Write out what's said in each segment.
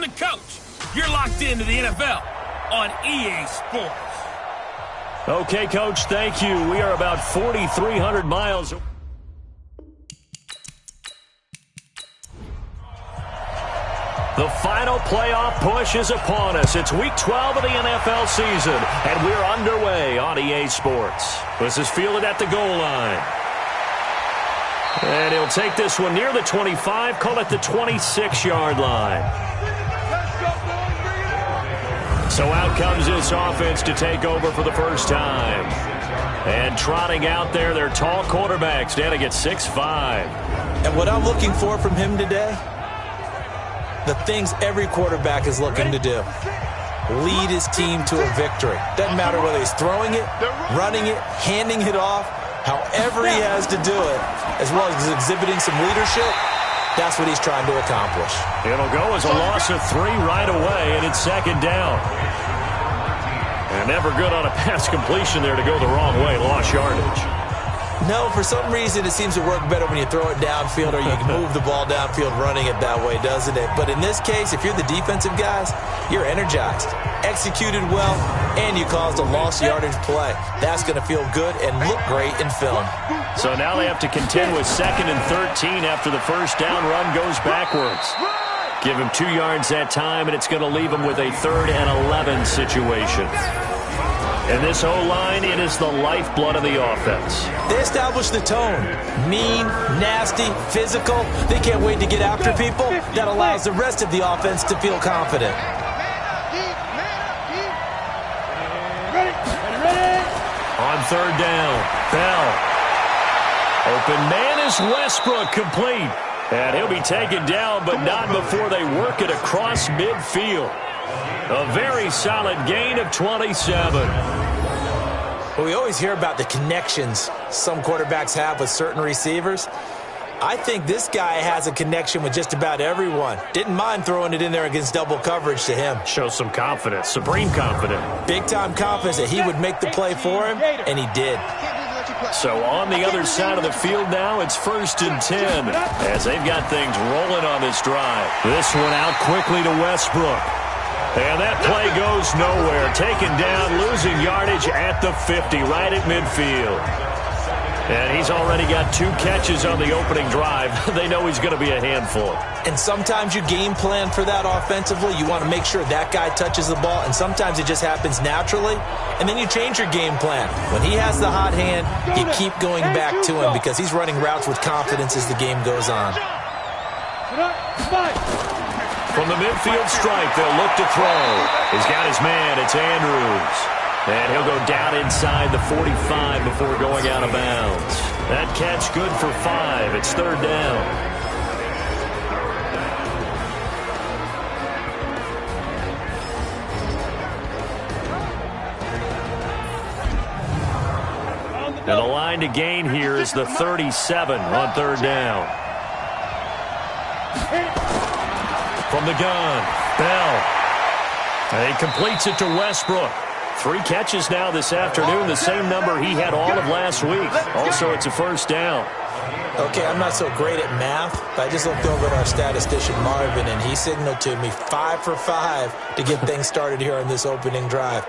the coach. You're locked into the NFL on EA Sports. Okay, Coach, thank you. We are about 4,300 miles. The final playoff push is upon us. It's Week 12 of the NFL season, and we're underway on EA Sports. This is fielded at the goal line. And he'll take this one near the 25, call it the 26-yard line. So out comes this offense to take over for the first time. And trotting out there, their tall quarterback standing at 6'5". And what I'm looking for from him today, the things every quarterback is looking to do. Lead his team to a victory. Doesn't matter whether he's throwing it, running it, handing it off, however he has to do it, as well as exhibiting some leadership, that's what he's trying to accomplish. It'll go as a loss of 3 right away, and it's second down. And never good on a pass completion there to go the wrong way, lost yardage. No, for some reason it seems to work better when you throw it downfield or you can move the ball downfield running it that way, doesn't it? But in this case, if you're the defensive guys, you're energized, executed well, and you caused a lost yardage play. That's going to feel good and look great in film. So now they have to contend with 2nd and 13 after the first down run goes backwards. Give him 2 yards that time, and it's going to leave him with a 3rd and 11 situation. And this O-line, it is the lifeblood of the offense. They establish the tone. Mean, nasty, physical. They can't wait to get after people. That allows the rest of the offense to feel confident. On 3rd down, Bell. Open man is Westbrook, complete. And he'll be taken down, but not before they work it across midfield. A very solid gain of 27. Well, we always hear about the connections some quarterbacks have with certain receivers. I think this guy has a connection with just about everyone. Didn't mind throwing it in there against double coverage to him. Shows some confidence, supreme confidence. Big-time confidence that he would make the play for him, and he did. So on the other side of the field now, it's 1st and 10 as they've got things rolling on this drive. This one out quickly to Westbrook. And that play goes nowhere. Taken down, losing yardage at the 50, right at midfield. And he's already got 2 catches on the opening drive. They know he's going to be a handful. And sometimes you game plan for that offensively. You want to make sure that guy touches the ball, and sometimes it just happens naturally. And then you change your game plan. When he has the hot hand, you keep going back to him because he's running routes with confidence as the game goes on. From the midfield stripe, they'll look to throw. He's got his man. It's Andrews. And he'll go down inside the 45 before going out of bounds. That catch good for 5. It's 3rd down. And the line to gain here is the 37 on 3rd down. From the gun, Bell. And he completes it to Westbrook. 3 catches now this afternoon, the same number he had all of last week. Also, it's a 1st down. Okay, I'm not so great at math, but I just looked over at our statistician, Marvin, and he signaled to me 5 for 5 to get things started here on this opening drive.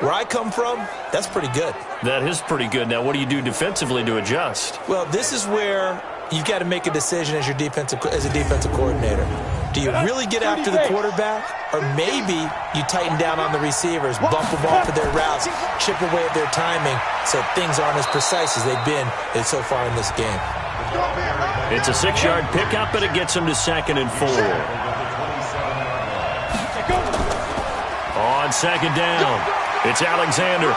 Where I come from, that's pretty good. That is pretty good. Now, what do you do defensively to adjust? Well, this is where you've got to make a decision as a defensive coordinator. Do you really get after the quarterback, or maybe you tighten down on the receivers, bump them off of their routes, chip away at their timing so things aren't as precise as they've been so far in this game? It's a 6-yard pickup, but it gets him to 2nd and 4. On 2nd down, it's Alexander.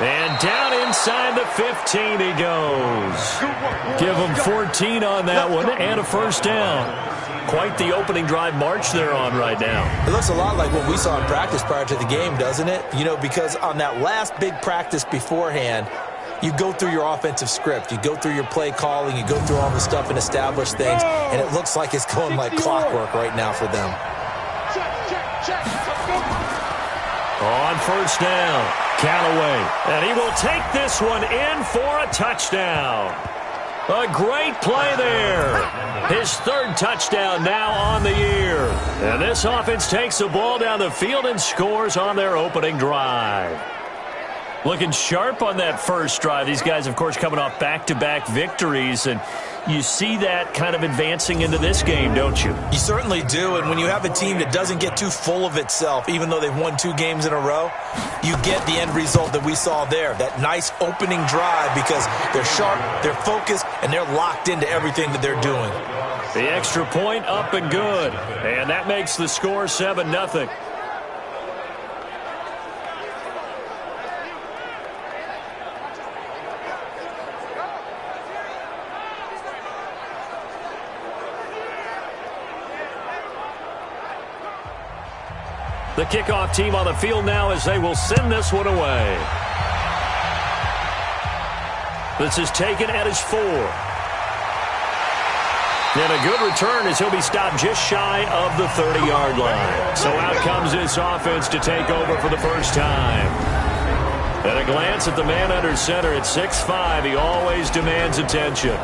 And down inside the 15 he goes. Give him 14 on that one and a 1st down. Quite the opening drive march they're on right now. It looks a lot like what we saw in practice prior to the game, doesn't it? You know, because on that last big practice beforehand, you go through your offensive script. You go through your play calling. You go through all the stuff and establish things. And it looks like it's going like clockwork right now for them. On 1st down, Callaway. And he will take this one in for a touchdown. A great play there. His third touchdown now on the year. And this offense takes the ball down the field and scores on their opening drive. Looking sharp on that first drive. These guys, of course, coming off back-to-back victories, and you see that kind of advancing into this game, don't you? You certainly do, and when you have a team that doesn't get too full of itself, even though they've won 2 games in a row, you get the end result that we saw there, that nice opening drive, because they're sharp, they're focused, and they're locked into everything that they're doing. The extra point up and good, and that makes the score 7-0. The kickoff team on the field now as they will send this one away. This is taken at his 4. And a good return as he'll be stopped just shy of the 30-yard line. So out comes this offense to take over for the first time. At a glance at the man under center at 6'5", he always demands attention.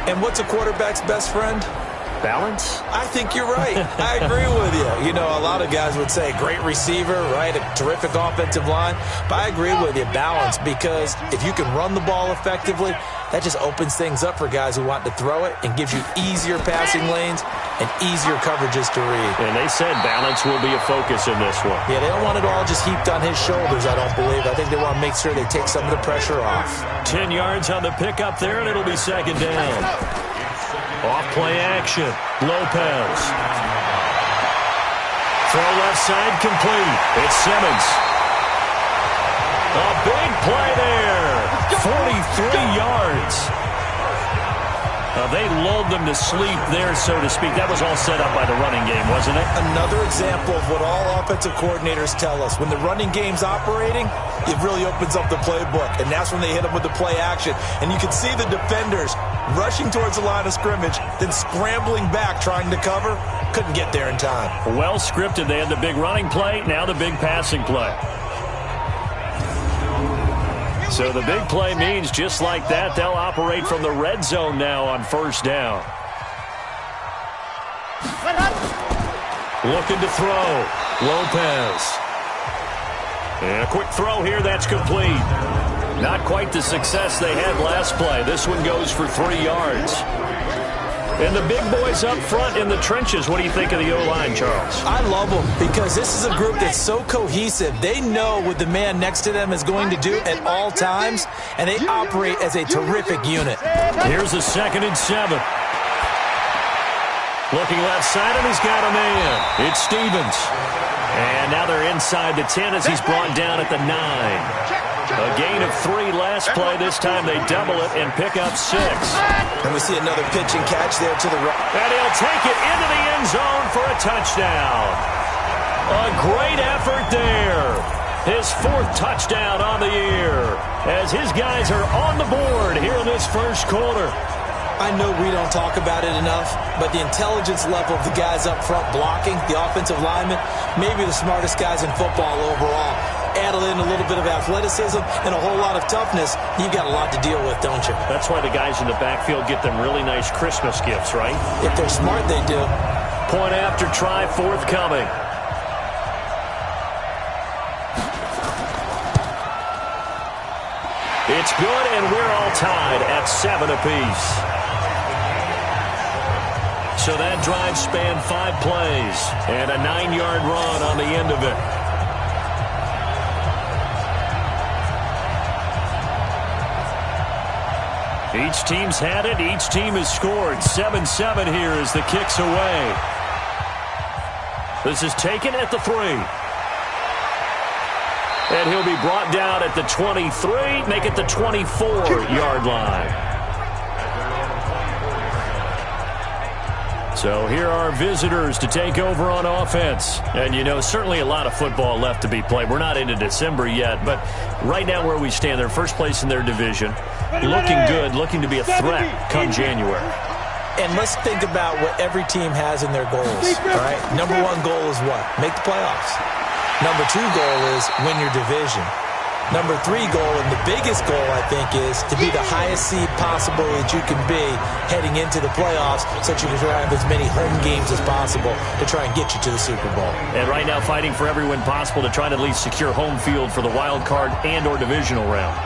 And what's a quarterback's best friend? Balance? I think you're right. I agree with you. You know, a lot of guys would say great receiver, right? A terrific offensive line. But I agree with you, balance, because if you can run the ball effectively, that just opens things up for guys who want to throw it and gives you easier passing lanes and easier coverages to read. And they said balance will be a focus in this one. Yeah, they don't want it all just heaped on his shoulders, I don't believe. I think they want to make sure they take some of the pressure off. 10 yards on the pickup there, and it'll be second down. Off play action. Lopez. Throw left side complete. It's Simmons. A big play there. 43 yards. They lulled them to sleep there, so to speak. That was all set up by the running game, wasn't it? Another example of what all offensive coordinators tell us. When the running game's operating, it really opens up the playbook, and that's when they hit them with the play action. And you can see the defenders rushing towards the line of scrimmage, then scrambling back trying to cover. Couldn't get there in time. Well scripted. They had the big running play, now the big passing play. So the big play means just like that, they'll operate from the red zone now on first down. Looking to throw. Lopez. And a quick throw here, that's complete. Not quite the success they had last play. This one goes for 3 yards. And the big boys up front in the trenches, what do you think of the O-line, Charles? I love them because this is a group that's so cohesive. They know what the man next to them is going to do at all times, and they operate as a terrific unit. Here's a 2nd and 7. Looking left side, and he's got a man. It's Stevens. And now they're inside the 10 as he's brought down at the 9. A gain of 3 last play. This time they double it and pick up 6. And we see another pitch and catch there to the right. And he'll take it into the end zone for a touchdown. A great effort there. His 4th touchdown on the year as his guys are on the board here in this first quarter. I know we don't talk about it enough, but the intelligence level of the guys up front blocking, the offensive linemen, maybe the smartest guys in football overall. Add in a little bit of athleticism and a whole lot of toughness, you've got a lot to deal with, don't you? That's why the guys in the backfield get them really nice Christmas gifts, right? If they're smart, they do. Point after try forthcoming. It's good, and we're all tied at 7 apiece. So that drive spanned 5 plays and a 9-yard run on the end of it. Each team's had it. Each team has scored. 7-7 here as the kick's away. This is taken at the 3. And he'll be brought down at the 23, make it the 24-yard line. So here are visitors to take over on offense. And, you know, certainly a lot of football left to be played. We're not into December yet, but right now where we stand, they're first place in their division. Looking good, looking to be a threat come January. And let's think about what every team has in their goals, all right? Number 1 goal is what? Make the playoffs. Number 2 goal is win your division. Number 3 goal, and the biggest goal, I think, is to be the highest seed possible that you can be heading into the playoffs so that you can try to have as many home games as possible to try and get you to the Super Bowl. And right now fighting for every win possible to try to at least secure home field for the wild card and or divisional round.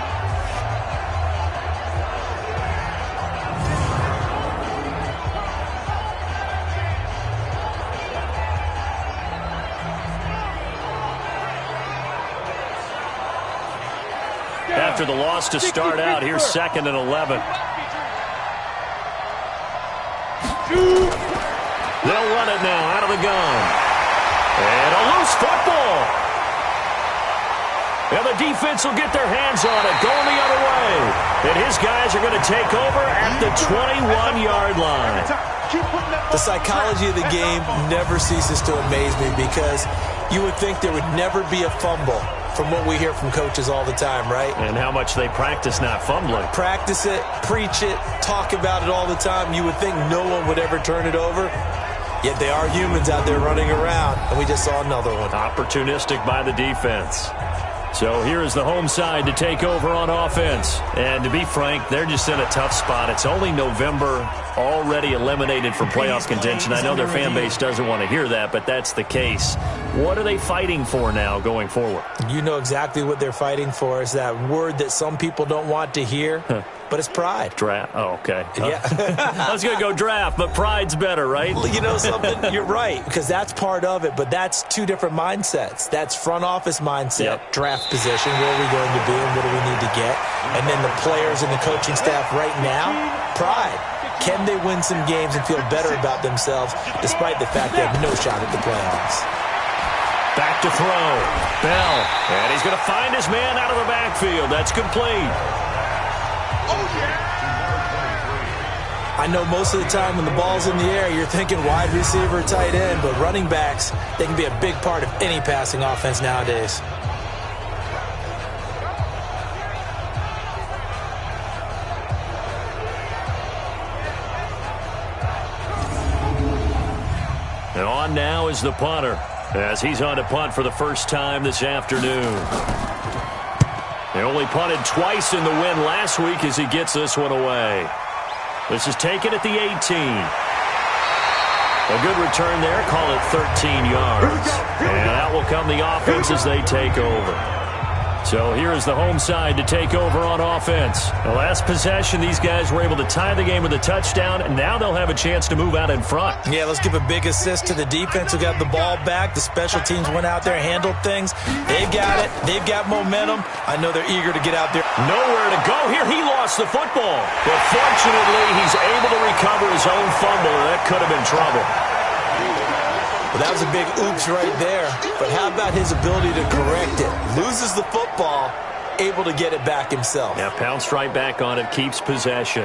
After the loss to start out, here's 2nd and 11. They'll run it now out of the gun. And a loose football. And the defense will get their hands on it, going the other way. And his guys are going to take over at the 21-yard line. The psychology of the game never ceases to amaze me because you would think there would never be a fumble from what we hear from coaches all the time, right? And how much they practice not fumbling. Practice it, preach it, talk about it all the time. You would think no one would ever turn it over. Yet they are humans out there running around, and we just saw another one. Opportunistic by the defense. So here is the home side to take over on offense. And to be frank, they're just in a tough spot. It's only November, already eliminated from playoff contention. I know their fan base doesn't want to hear that, but that's the case. What are they fighting for now going forward? You know exactly what they're fighting for. Is that word that some people don't want to hear, but it's pride. Draft. Oh, okay. Yeah. I was going to go draft, but pride's better, right? You know something? You're right, because that's part of it, but that's two different mindsets. That's front office mindset, draft position, where are we going to be and what do we need to get? And then the players and the coaching staff right now, pride. Can they win some games and feel better about themselves despite the fact they have no shot at the playoffs? Back to throw. Bell. And he's going to find his man out of the backfield. That's complete. I know most of the time when the ball's in the air, you're thinking wide receiver, tight end, but running backs, they can be a big part of any passing offense nowadays. And on now is the punter, as he's on to punt for the first time this afternoon. They only punted twice in the win last week as he gets this one away. This is taken at the 18. A good return there. Call it 13 yards. And out will come the offense as they take over. So here is the home side to take over on offense. The last possession, these guys were able to tie the game with a touchdown, and now they'll have a chance to move out in front. Yeah, let's give a big assist to the defense who got the ball back. The special teams went out there, handled things. They've got it. They've got momentum. I know they're eager to get out there. Nowhere to go here. He lost the football. But fortunately, he's able to recover his own fumble, and that could have been trouble. Well, that was a big oops right there. But how about his ability to correct it? Loses the football, able to get it back himself. Yeah, pounced right back on it, keeps possession.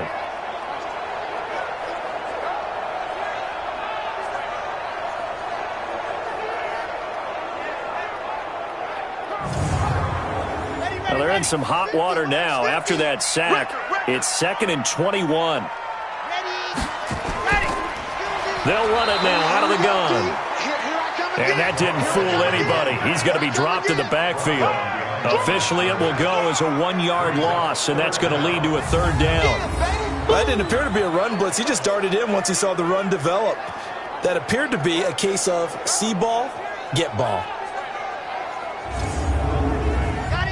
Well, they're in some hot water now. After that sack, it's 2nd and 21. They'll run it now out of the gun. And that didn't fool anybody. He's going to be dropped in the backfield. Officially, it will go as a 1-yard loss, and that's going to lead to a 3rd down. Well, that didn't appear to be a run blitz. He just darted in once he saw the run develop. That appeared to be a case of see ball, get ball.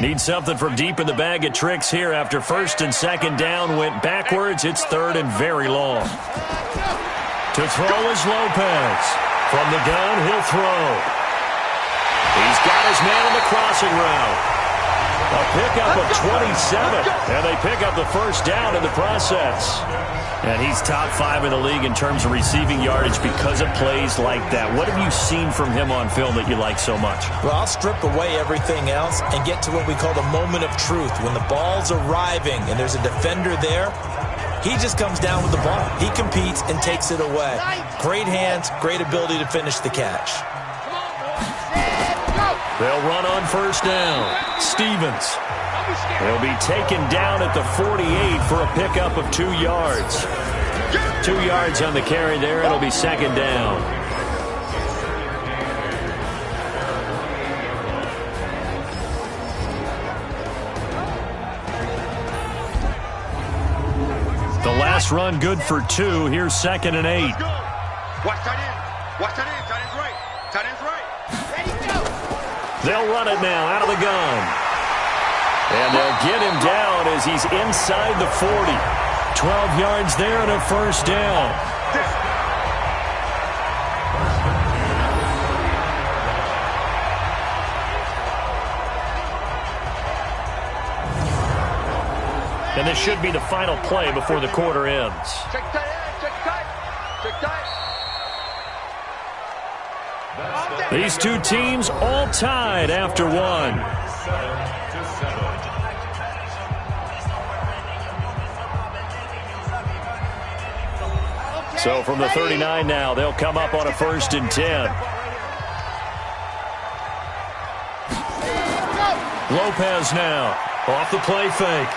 Need something from deep in the bag of tricks here after 1st and 2nd down went backwards. It's 3rd and very long. To throw is Lopez. From the gun, he'll throw. He's got his man on the crossing route. A pickup of 27. And they pick up the 1st down in the process. And he's top 5 in the league in terms of receiving yardage because of plays like that. What have you seen from him on film that you like so much? Well, I'll strip away everything else and get to what we call the moment of truth. When the ball's arriving and there's a defender there, he just comes down with the ball. He competes and takes it away. Great hands, great ability to finish the catch. They'll run on 1st down. Stevens. He'll be taken down at the 48 for a pickup of 2 yards. 2 yards on the carry there. It'll be 2nd down. this run good for 2. Here's 2nd and 8. Watch tight end. Watch tight end. Tight end's right. Tight end's right. Ready, go. They'll run it now out of the gun. And they'll get him down as he's inside the 40. 12 yards there and a first down. And this should be the final play before the quarter ends. Check tight end. Check tight. Check tight. These two teams all tied after one. So from the 39 now, they'll come up on a 1st and 10. Lopez now off the play fake.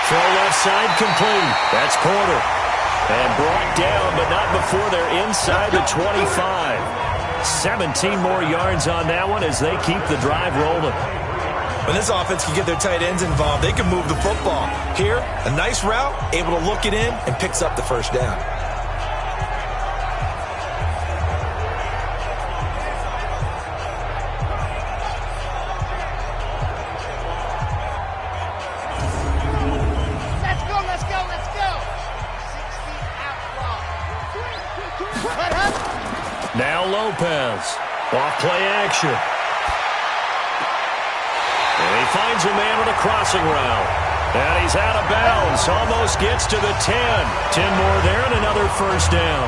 Throw left side complete. That's Porter. And brought down, but not before they're inside the 25. 17 more yards on that one as they keep the drive rolling. When this offense can get their tight ends involved, they can move the football. Here, a nice route, able to look it in, and picks up the first down. Let's go, let's go, let's go. 60 out long. Now Lopez. Off play action. And he finds a man with a crossing route. And he's out of bounds. Almost gets to the 10. 10 more there and another first down.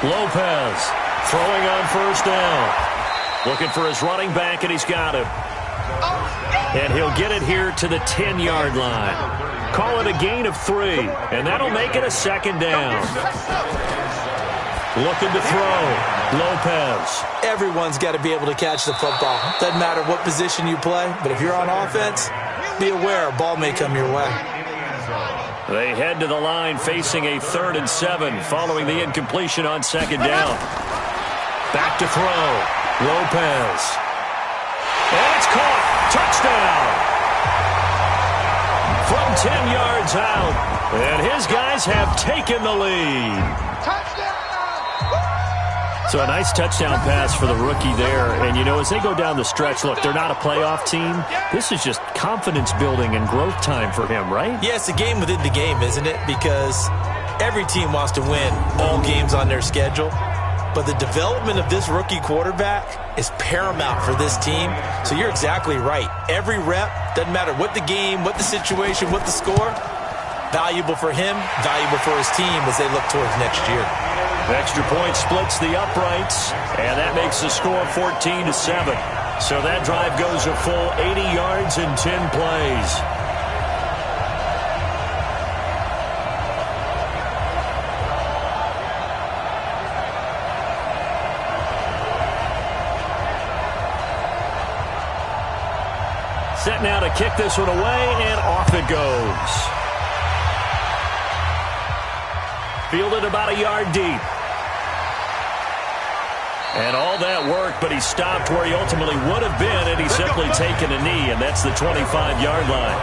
Lopez throwing on first down. Looking for his running back, and he's got him. And he'll get it here to the 10-yard line. Call it a gain of 3, and that'll make it a 2nd down. Looking to throw. Lopez. Everyone's got to be able to catch the football. Doesn't matter what position you play, but if you're on offense, be aware a ball may come your way. They head to the line facing a 3rd and 7 following the incompletion on 2nd down. Back to throw. Lopez. And it's caught. Touchdown. From 10 yards out. And his guys have taken the lead. So a nice touchdown pass for the rookie there. And, you know, as they go down the stretch, look, they're not a playoff team. This is just confidence building and growth time for him, right? Yeah, it's a game within the game, isn't it? Because every team wants to win all games on their schedule. But the development of this rookie quarterback is paramount for this team. So you're exactly right. Every rep, doesn't matter what the game, what the situation, what the score, valuable for him, valuable for his team as they look towards next year. Extra point splits the uprights, and that makes the score 14-7. So that drive goes a full 80 yards in 10 plays. Set now to kick this one away, and off it goes. Fielded about a yard deep. And all that work, but he stopped where he ultimately would have been had he simply taken a knee, and that's the 25-yard line.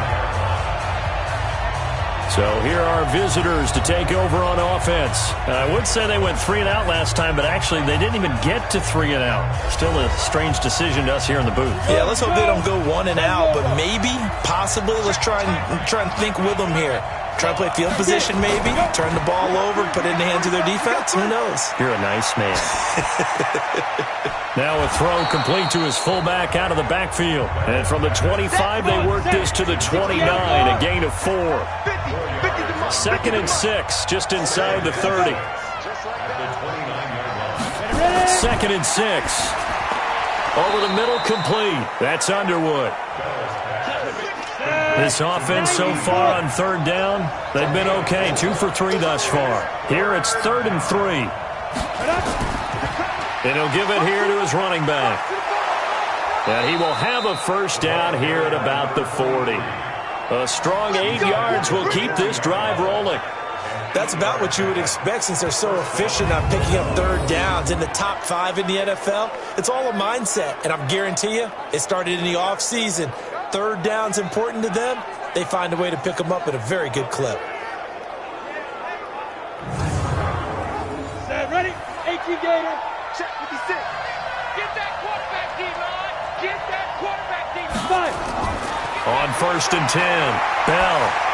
So here are visitors to take over on offense. I would say they went 3 and out last time, but actually they didn't even get to 3 and out. Still a strange decision to us here in the booth. Yeah, let's hope they don't go 1 and out, but maybe, possibly, let's try and think with them here. Try to play field position maybe, turn the ball over, put it in the hands of their defense. Who knows? You're a nice man. Now a throw complete to his fullback out of the backfield. And from the 25, they work this to the 29, a gain of 4. 2nd and 6, just inside the 30. 2nd and 6. Over the middle, complete. That's Underwood. This offense so far on third down, they've been okay. 2 for 3 thus far. Here it's 3rd and 3. And he'll give it here to his running back. And he will have a first down here at about the 40. A strong 8 yards will keep this drive rolling. That's about what you would expect since they're so efficient on picking up third downs in the top 5 in the NFL. It's all a mindset, and I guarantee you it started in the offseason. Third down's important to them. They find a way to pick them up at a very good clip. Set, ready? 18 Gator. Check 56. Get that quarterback team on. Get that quarterback team on. On 1st and 10, Bell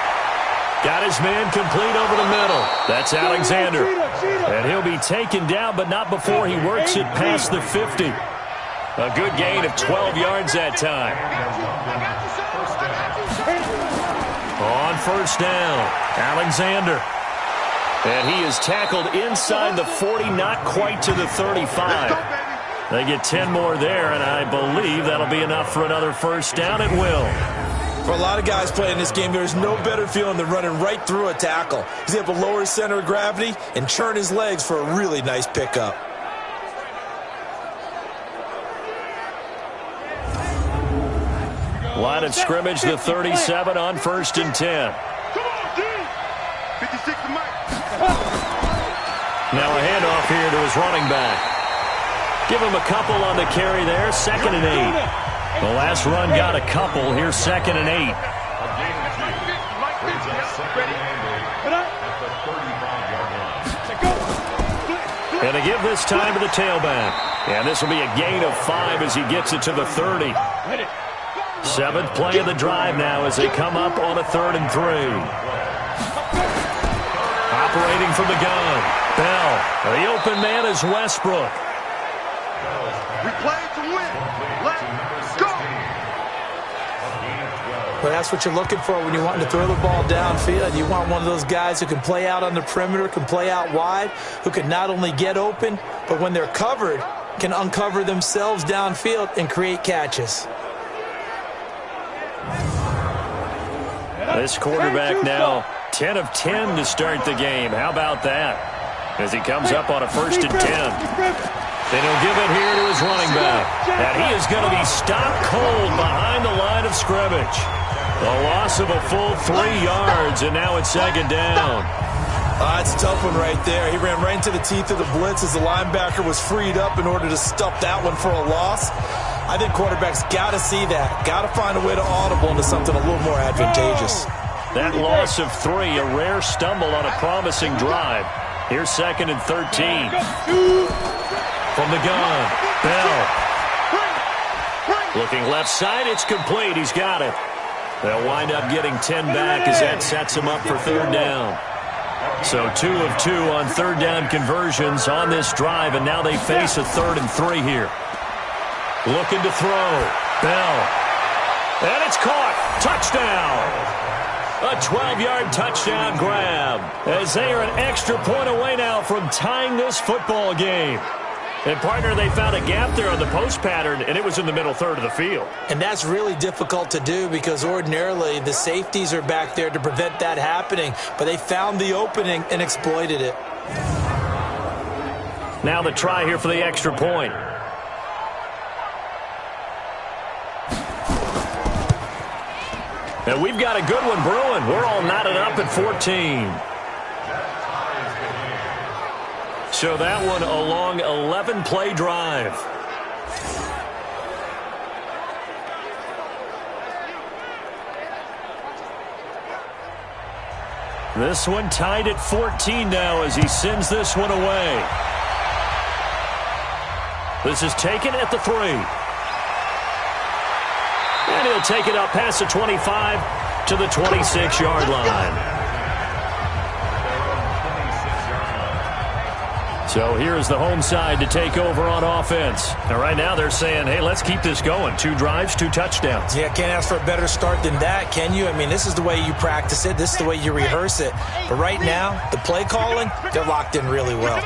got his man complete over the middle. That's Alexander. And he'll be taken down, but not before he works it past the 50. A good gain of 12 yards that time. On 1st down, Alexander. And he is tackled inside the 40, not quite to the 35. They get 10 more there, and I believe that'll be enough for another first down. It will. For a lot of guys playing this game, there's no better feeling than running right through a tackle. He's able to lower his center of gravity and churn his legs for a really nice pickup. Line of scrimmage, the 37 on 1st and 10. Come on, D. 56 to Mike. Now a handoff here to his running back. Give him a couple on the carry there, 2nd and 8. The last run got a couple. Here's 2nd and 8. And to give this time to the tailback. And this will be a gain of 5 as he gets it to the 30. 7th play of the drive now as they come up on a 3rd and 3. Operating from the gun, Bell. The open man is Westbrook. We play to win. Let's go. Well, that's what you're looking for when you're wanting to throw the ball downfield. You want one of those guys who can play out on the perimeter, can play out wide, who can not only get open, but when they're covered, can uncover themselves downfield and create catches. This quarterback now 10 of 10 to start the game. How about that? As he comes up on a 1st and 10. And he'll give it here to his running back. And he is going to be stopped cold behind the line of scrimmage. A loss of a full 3 yards, and now it's 2nd down. That's a tough one right there. He ran right into the teeth of the blitz as the linebacker was freed up in order to stuff that one for a loss. I think quarterbacks got to see that. Got to find a way to audible into something a little more advantageous. That loss of 3, a rare stumble on a promising drive. Here's 2nd and 13. From the gun, Bell. Looking left side, it's complete. He's got it. They'll wind up getting 10 back as that sets him up for 3rd down. So 2 of 2 on 3rd down conversions on this drive, and now they face a 3rd and 3 here. Looking to throw. Bell. And it's caught. Touchdown. A 12-yard touchdown grab as they are an extra point away now from tying this football game. And, partner, they found a gap there on the post pattern, and it was in the middle third of the field. And that's really difficult to do because ordinarily the safeties are back there to prevent that happening. But they found the opening and exploited it. Now the try here for the extra point. And we've got a good one brewing. We're all knotted up at 14. So that one a long 11-play drive. This one tied at 14 now as he sends this one away. This is taken at the 3. And he'll take it up past the 25 to the 26-yard line. So here's the home side to take over on offense. And right now they're saying, hey, let's keep this going. 2 drives, 2 touchdowns. Yeah, can't ask for a better start than that, can you? I mean, this is the way you practice it. This is the way you rehearse it. But right now, the play calling, they're locked in really well.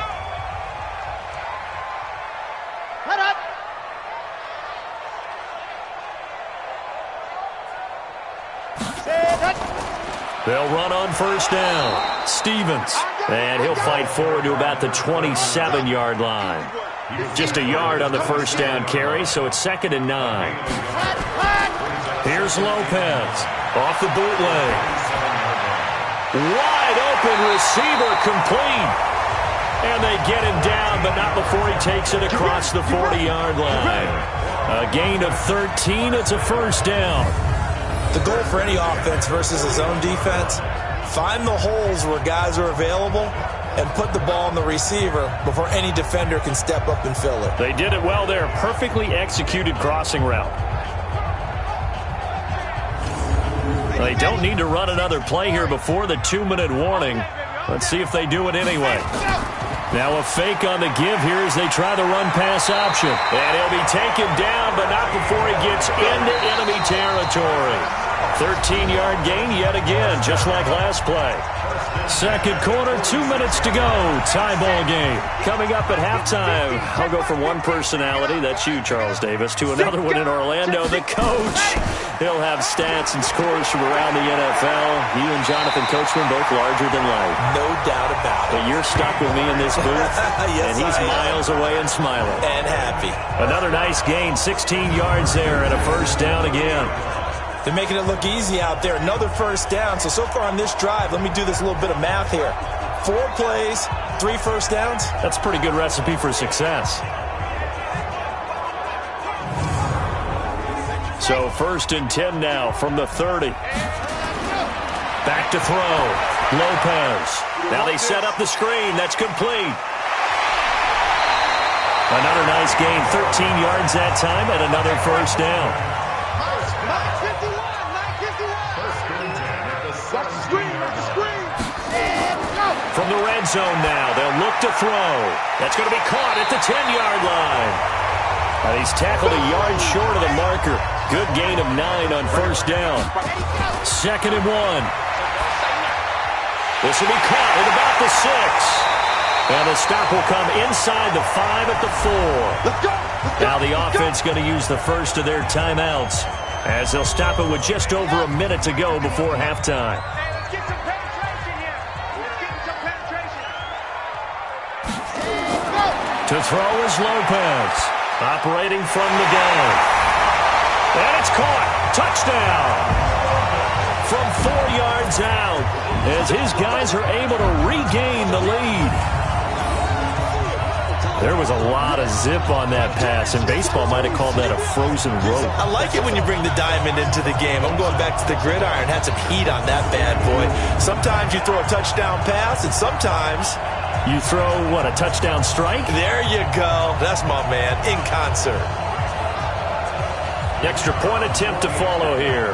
They'll run on first down. Stevens. And he'll fight forward to about the 27-yard line. Just a yard on the first down carry, so it's 2nd and 9. Here's Lopez. Off the bootleg. Wide open receiver complete. And they get him down, but not before he takes it across the 40-yard line. A gain of 13. It's a first down. The goal for any offense versus his own defense, find the holes where guys are available and put the ball on the receiver before any defender can step up and fill it. They did it well there. Perfectly executed crossing route. They don't need to run another play here before the 2-minute warning. Let's see if they do it anyway. Now a fake on the give here as they try the run-pass option. And he'll be taken down, but not before he gets into enemy territory. 13-yard gain yet again, just like last play. Second quarter, 2 minutes to go. Tie ball game. Coming up at halftime, I'll go from one personality, that's you, Charles Davis, to another one in Orlando, the coach. He'll have stats and scores from around the NFL. You and Jonathan Coachman both larger than life. No doubt about it. But you're stuck with me in this booth, yes, and he's miles away and smiling. And happy. Another nice gain, 16 yards there, and a first down again. They're making it look easy out there. Another first down. So far on this drive, let me do this little bit of math here. 4 plays, 3 first downs. That's a pretty good recipe for success. So 1st and 10 now from the 30. Back to throw. Lopez. Now they set up the screen. That's complete. Another nice gain. 13 yards that time and another first down. From the red zone now, they'll look to throw. That's going to be caught at the 10-yard line. And he's tackled a yard short of the marker. Good gain of 9 on first down. 2nd and 1. This will be caught at about the 6. And the stop will come inside the 5 at the 4. Now the offense going to use the first of their timeouts as they'll stop it with just over a minute to go before halftime. To throw is Lopez, operating from the gun. And it's caught. Touchdown. From 4 yards out, as his guys are able to regain the lead. There was a lot of zip on that pass, and baseball might have called that a frozen rope. I like it when you bring the diamond into the game. I'm going back to the gridiron. Had some heat on that bad boy. Sometimes you throw a touchdown pass, and sometimes you throw, what, a touchdown strike? There you go. That's my man, in concert. Extra point attempt to follow here.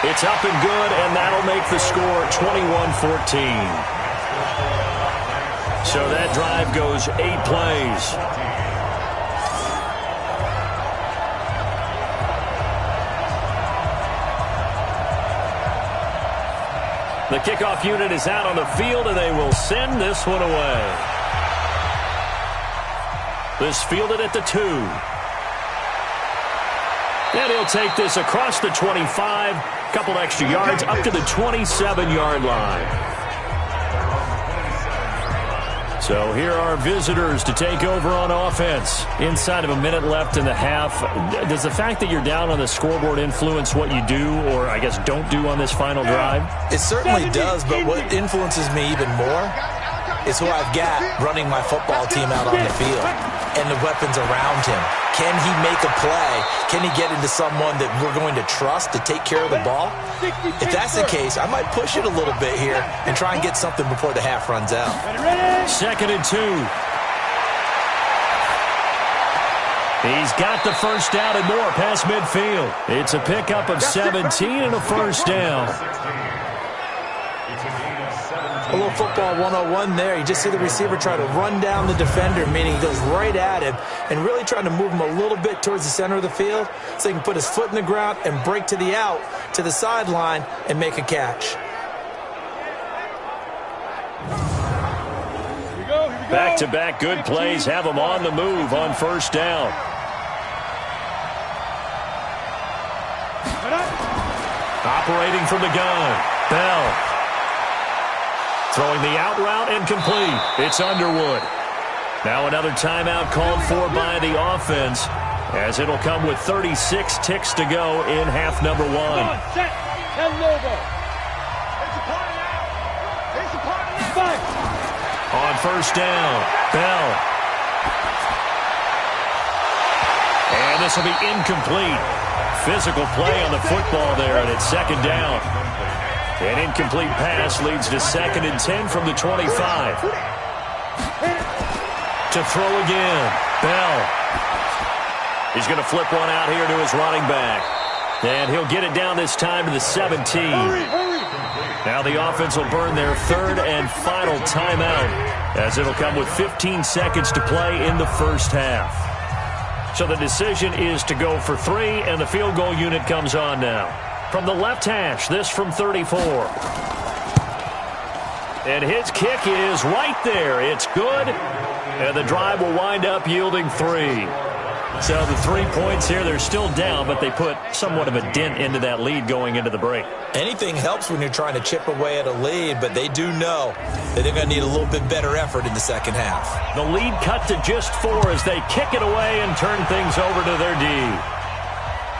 It's up and good, and that'll make the score 21-14. So that drive goes 8 plays. The kickoff unit is out on the field, and they will send this one away. This fielded at the 2. And he'll take this across the 25, couple extra yards, up to the 27-yard line. So here are visitors to take over on offense. Inside of a minute left in the half. Does the fact that you're down on the scoreboard influence what you do, or I guess don't do on this final drive? It certainly does, but what influences me even more is who I've got running my football team out on the field and the weapons around him. Can he make a play? Can he get into someone that we're going to trust to take care of the ball? If that's the case, I might push it a little bit here and try and get something before the half runs out. 2nd and 2. He's got the first down and more past midfield. It's a pickup of 17 and a first down. A little football 101 there. You just see the receiver try to run down the defender, meaning he goes right at him, and really trying to move him a little bit towards the center of the field so he can put his foot in the ground and break to the out, to the sideline, and make a catch. Back-to-back good plays have them on the move on first down. Operating from the gun, Bell. Throwing the out route and complete. It's Underwood. Now another timeout called for by the offense, as it'll come with 36 ticks to go in half number one. On first down, Bell. And this will be incomplete. Physical play on the football there, and it's second down. An incomplete pass leads to 2nd and 10 from the 25. To throw again, Bell. He's going to flip one out here to his running back. And he'll get it down this time to the 17. Now the offense will burn their 3rd and final timeout, as it'll come with 15 seconds to play in the first half. So the decision is to go for 3, and the field goal unit comes on now. From the left hash, this from 34. And his kick is right there. It's good, and the drive will wind up yielding 3. So the 3 points here, they're still down, but they put somewhat of a dent into that lead going into the break. Anything helps when you're trying to chip away at a lead, but they do know that they're going to need a little bit better effort in the second half. The lead cut to just 4 as they kick it away and turn things over to their D.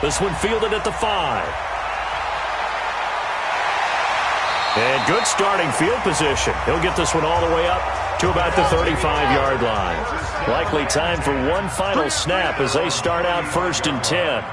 This one fielded at the 5. And good starting field position. He'll get this one all the way up to about the 35-yard line. Likely time for one final snap as they start out 1st and 10.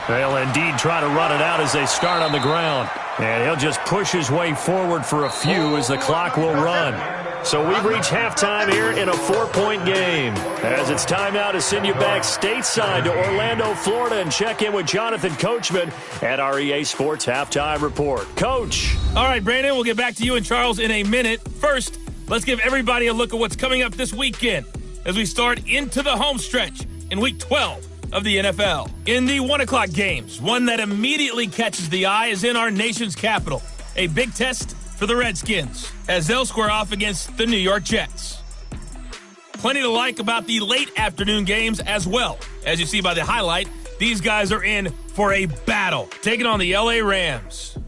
They'll indeed try to run it out as they start on the ground. And he'll just push his way forward for a few as the clock will run. So we've reached halftime here in a 4-point game. As it's time now to send you back stateside to Orlando, Florida, and check in with Jonathan Coachman at our EA Sports Halftime Report. Coach. All right, Brandon, we'll get back to you and Charles in a minute. First, let's give everybody a look at what's coming up this weekend as we start into the home stretch in Week 12 of the NFL. In the 1 o'clock games, one that immediately catches the eye is in our nation's capital. A big test for the Redskins as they'll square off against the New York Jets. Plenty to like about the late afternoon games as well. As you see by the highlight, these guys are in for a battle, taking on the LA Rams.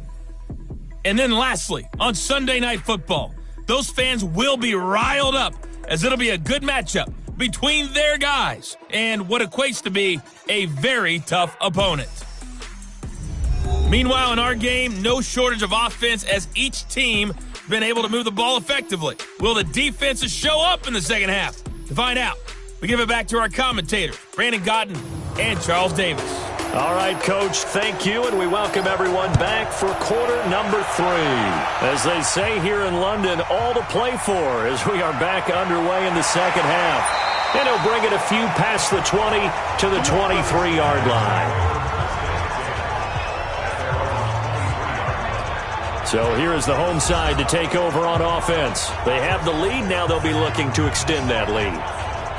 And then lastly, on Sunday Night Football, those fans will be riled up as it'll be a good matchup between their guys and what equates to be a very tough opponent. Meanwhile, in our game, no shortage of offense as each team has been able to move the ball effectively. Will the defenses show up in the second half? To find out, we give it back to our commentators, Brandon Godden and Charles Davis. All right, Coach, thank you, and we welcome everyone back for quarter number 3. As they say here in London, all to play for as we are back underway in the second half. And he'll bring it a few past the 20 to the 23-yard line. So here is the home side to take over on offense. They have the lead. Now they'll be looking to extend that lead.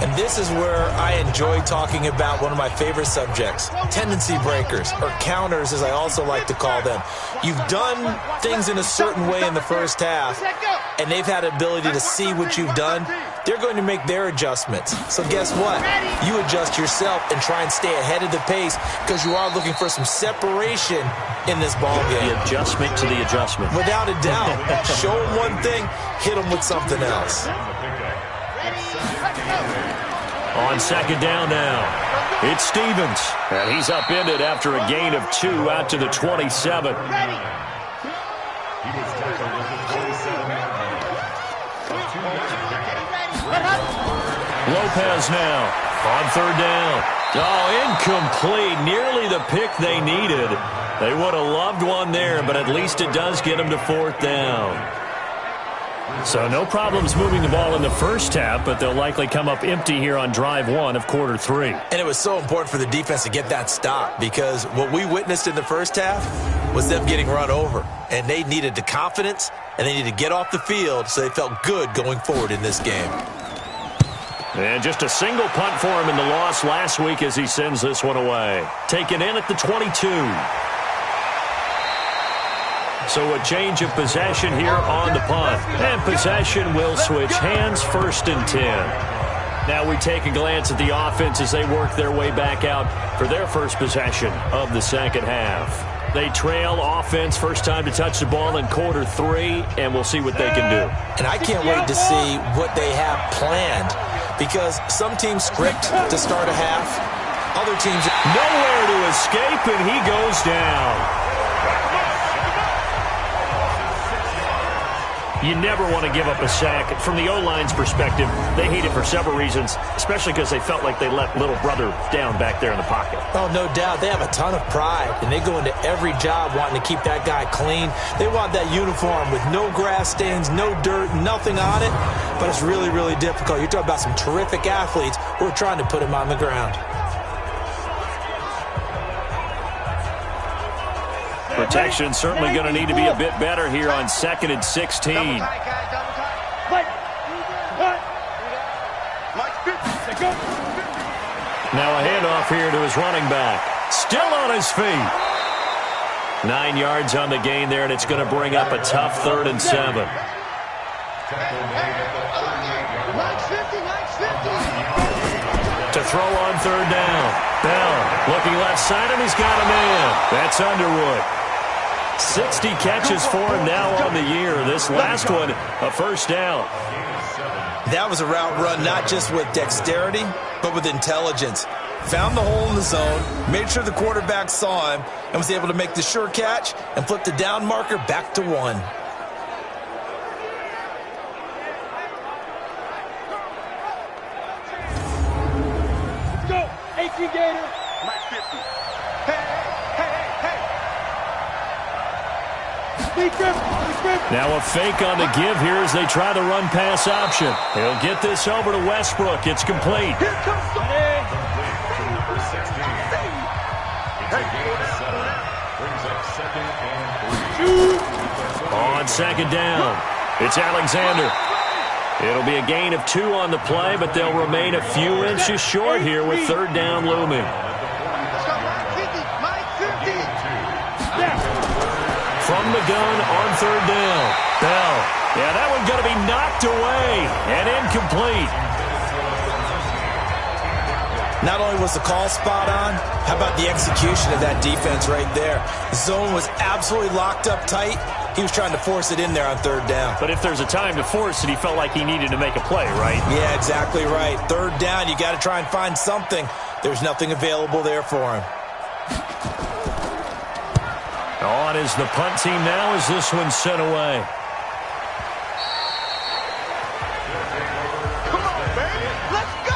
And this is where I enjoy talking about one of my favorite subjects, tendency breakers, or counters as I also like to call them. You've done things in a certain way in the first half, and they've had the ability to see what you've done. They're going to make their adjustments. So guess what? You adjust yourself and try and stay ahead of the pace because you are looking for some separation in this ball game. The adjustment to the adjustment. Without a doubt. Show them one thing, hit them with something else. On second down now, it's Stevens. And he's upended after a gain of 2 out to the 27. Lopez now on third down. Oh, incomplete. Nearly the pick they needed. They would have loved one there, but at least it does get them to fourth down. So no problems moving the ball in the first half, but they'll likely come up empty here on drive 1 of quarter 3. And it was so important for the defense to get that stop because what we witnessed in the first half was them getting run over. And they needed the confidence, and they needed to get off the field so they felt good going forward in this game. And just a single punt for him in the loss last week as he sends this one away. Taken in at the 22. So a change of possession here on the punt. And possession will switch hands, 1st and 10. Now we take a glance at the offense as they work their way back out for their first possession of the second half. They trail offense, first time to touch the ball in quarter 3, and we'll see what they can do. And I can't wait to see what they have planned, because some teams script to start a half, other teams nowhere to escape, and he goes down. You never want to give up a sack. From the O-line's perspective, they hate it for several reasons, especially because they felt like they let little brother down back there in the pocket. Oh, no doubt. They have a ton of pride, and they go into every job wanting to keep that guy clean. They want that uniform with no grass stains, no dirt, nothing on it, but it's really, really difficult. You're talking about some terrific athletes who are trying to put him on the ground. Protection certainly going to need to be a bit better here on 2nd and 16. Now a handoff here to his running back. Still on his feet. 9 yards on the gain there, and it's going to bring up a tough 3rd and 7. To throw on 3rd down. Bell looking left side, and he's got a man. That's Underwood. 60 catches for him now on the year. This last one, a first down. That was a route run not just with dexterity, but with intelligence. Found the hole in the zone, made sure the quarterback saw him, and was able to make the sure catch and flip the down marker back to 1. Let's go, 18 Gator. Mike 50. Hey. Now a fake on the give here as they try the run-pass option. He'll get this over to Westbrook. It's complete. Here comes the On 2nd down, it's Alexander. It'll be a gain of 2 on the play, but they'll remain a few inches short here with 3rd down looming. From the gun on 3rd down. Bell. Yeah, that one's going to be knocked away and incomplete. Not only was the call spot on, how about the execution of that defense right there? The zone was absolutely locked up tight. He was trying to force it in there on 3rd down. But if there's a time to force it, he felt like he needed to make a play, right? Yeah, exactly right. 3rd down, you got to try and find something. There's nothing available there for him. On is the punt team now as this one's sent away. Come on, baby. Let's go.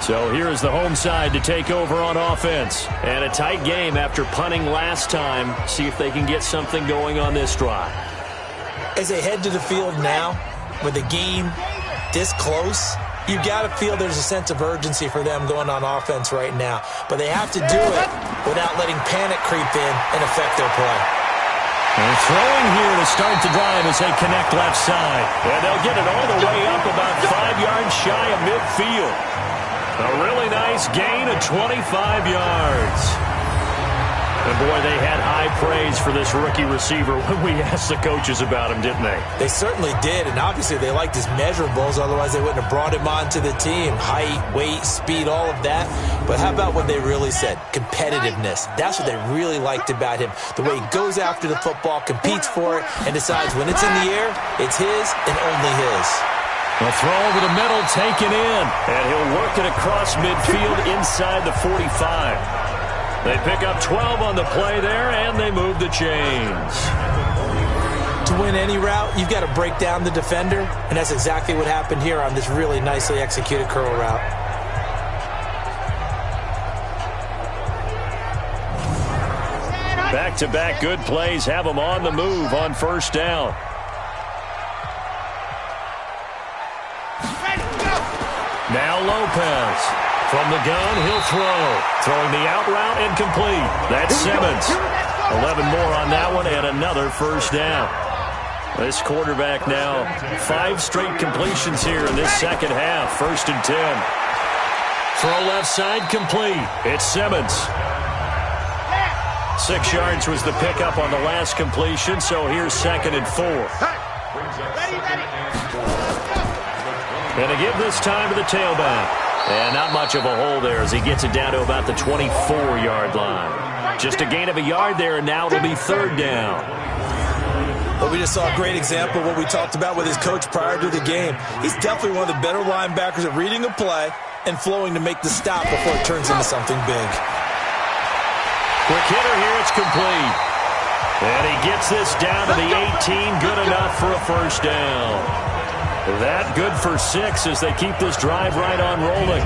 So here is the home side to take over on offense. And a tight game after punting last time. See if they can get something going on this drive. As they head to the field now, with the game this close, you've got to feel there's a sense of urgency for them going on offense right now. But they have to do it without letting panic creep in and affect their play. And throwing here to start the drive as they connect left side. And they'll get it all the way up about 5 yards shy of midfield. A really nice gain of 25 yards. And boy, they had high praise for this rookie receiver when we asked the coaches about him, didn't they? They certainly did, and obviously they liked his measurables, otherwise they wouldn't have brought him onto the team. Height, weight, speed, all of that. But how about what they really said? Competitiveness. That's what they really liked about him. The way he goes after the football, competes for it, and decides when it's in the air, it's his and only his. A throw over the middle, taken in, and he'll work it across midfield inside the 45. They pick up 12 on the play there, and they move the chains. To win any route, you've got to break down the defender, and that's exactly what happened here on this really nicely executed curl route. Back-to-back good plays have them on the move on 1st down. Now Lopez. From the gun, he'll throw. Throwing the out route incomplete. That's Simmons. 11 more on that one and another 1st down. This quarterback now 5 straight completions here in this second half. 1st and 10. Throw left side complete. It's Simmons. 6 yards was the pickup on the last completion, so here's 2nd and 4. And to give this time to the tailback. And not much of a hole there as he gets it down to about the 24-yard line. Just a gain of a yard there, and now it'll be third down. Well, we just saw a great example of what we talked about with his coach prior to the game. He's definitely one of the better linebackers at reading a play and flowing to make the stop before it turns into something big. Quick hitter here, it's complete. And he gets this down to the 18, good enough for a first down. That good for 6 as they keep this drive right on rolling.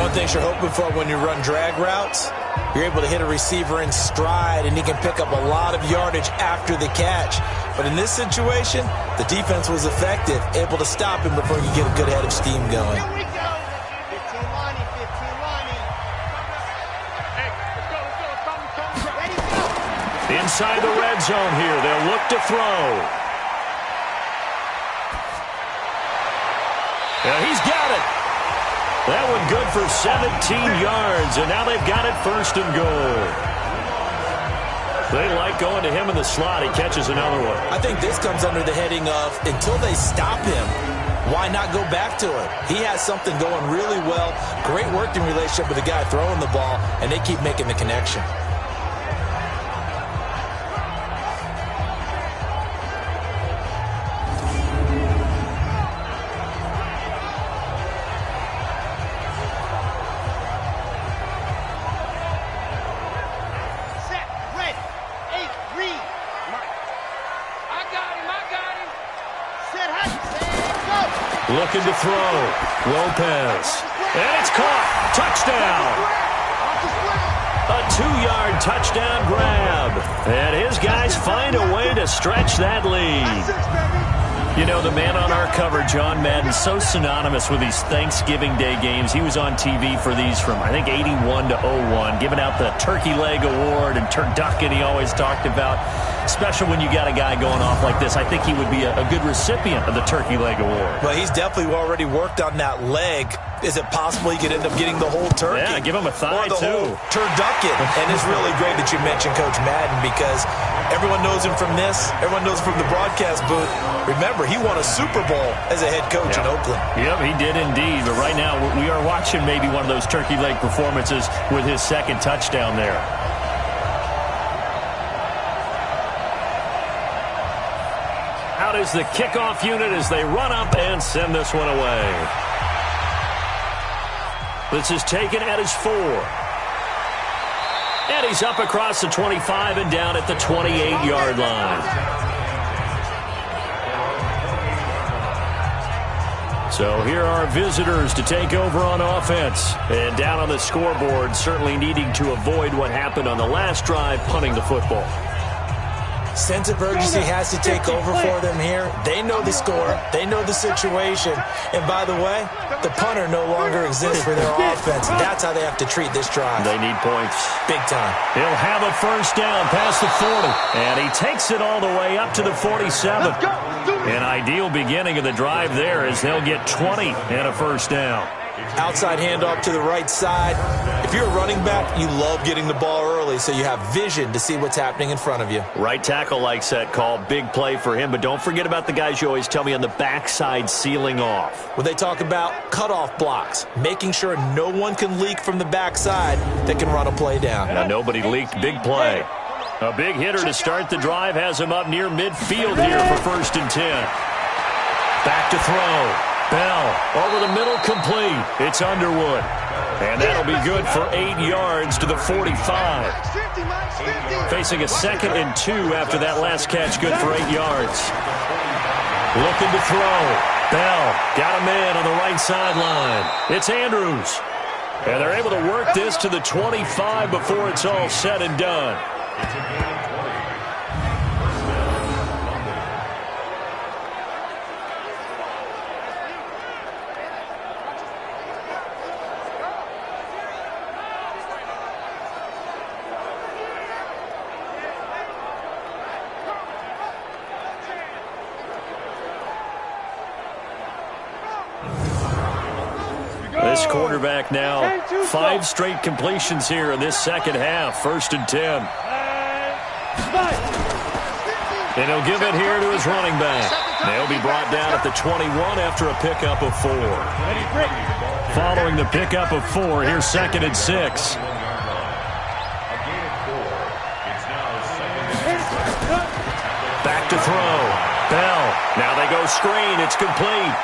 One thing you're hoping for when you run drag routes, you're able to hit a receiver in stride, and he can pick up a lot of yardage after the catch. But in this situation, the defense was effective, able to stop him before you get a good head of steam going. Here we go. 15 Lonnie, 15 Lonnie. Hey, let's go. Ready, go. Inside the red zone here, they'll look to throw. Yeah, he's got it. That one good for 17 yards, and now they've got it first and goal. They like going to him in the slot. He catches another one. I think this comes under the heading of, until they stop him, why not go back to it? He has something going really well, great working relationship with the guy throwing the ball, and they keep making the connection. Looking to throw. Lopez. And it's caught. Touchdown. A 2-yard touchdown grab. And his guys find a way to stretch that lead. You know, the man on our cover, John Madden, so synonymous with these Thanksgiving Day games. He was on TV for these from, I think, 81 to 01, giving out the Turkey Leg Award and turducken he always talked about. Special when you got a guy going off like this. I think he would be a good recipient of the Turkey Leg Award. Well, he's definitely already worked on that leg. Is it possible he could end up getting the whole turkey? Yeah, give him a thigh, or the too. Whole turducken. And it's really great that you mentioned Coach Madden, because everyone knows him from this. Everyone knows him from the broadcast booth. Remember, he won a Super Bowl as a head coach in Oakland. Yep, he did indeed. But right now, we are watching maybe one of those turkey leg performances with his second touchdown there. Out is the kickoff unit as they run up and send this one away. This is taken at his 4. And he's up across the 25 and down at the 28-yard line. So here are visitors to take over on offense. And down on the scoreboard, certainly needing to avoid what happened on the last drive, punting the football. Sense of urgency has to take over for them here. They know the score. They know the situation. And by the way, the punter no longer exists for their offense. That's how they have to treat this drive. They need points. Big time. He'll have a first down past the 40. And he takes it all the way up to the 47. An ideal beginning of the drive there as they'll get 20 and a first down. Outside handoff to the right side. If you're a running back, you love getting the ball early so you have vision to see what's happening in front of you. Right tackle likes that call. Big play for him. But don't forget about the guys you always tell me on the backside sealing off. When they talk about cutoff blocks, making sure no one can leak from the backside that can run a play down. Now nobody leaked. Big play. A big hitter to start the drive has him up near midfield here for first and 10. Back to throw. Bell over the middle, complete. It's Underwood. And that'll be good for 8 yards to the 45. Facing a 2nd and 2 after that last catch, good for 8 yards. Looking to throw. Bell got a man on the right sideline. It's Andrews. And they're able to work this to the 25 before it's all said and done. This quarterback now, 5 straight completions here in this second half. First and 10. And he'll give it here to his running back. They'll be brought down at the 21 after a pickup of 4. Following the pickup of 4, here's 2nd and 6. Back to throw. Bell. Now they go screen. It's complete.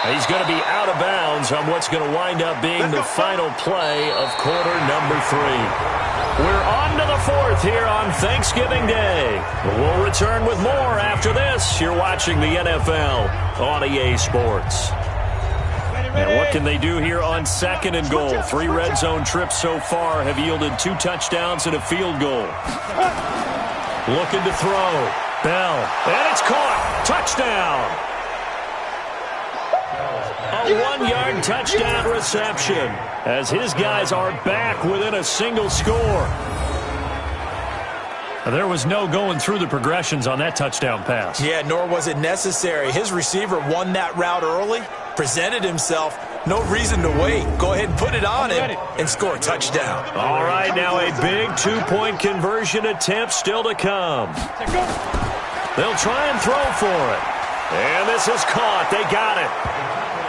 He's going to be out of bounds on what's going to wind up being the final play of quarter number 3. We're on to the 4th here on Thanksgiving Day. We'll return with more after this. You're watching the NFL on EA Sports. And what can they do here on 2nd and goal? 3 red zone trips so far have yielded 2 touchdowns and a field goal. Looking to throw. Bell. And it's caught. Touchdown. A 1-yard touchdown reception as his guys are back within a single score. There was no going through the progressions on that touchdown pass. Yeah, nor was it necessary. His receiver won that route early, presented himself. No reason to wait. Go ahead and put it on him and score a touchdown. All right, now a big 2-point conversion attempt still to come. They'll try and throw for it. And this is caught. They got it.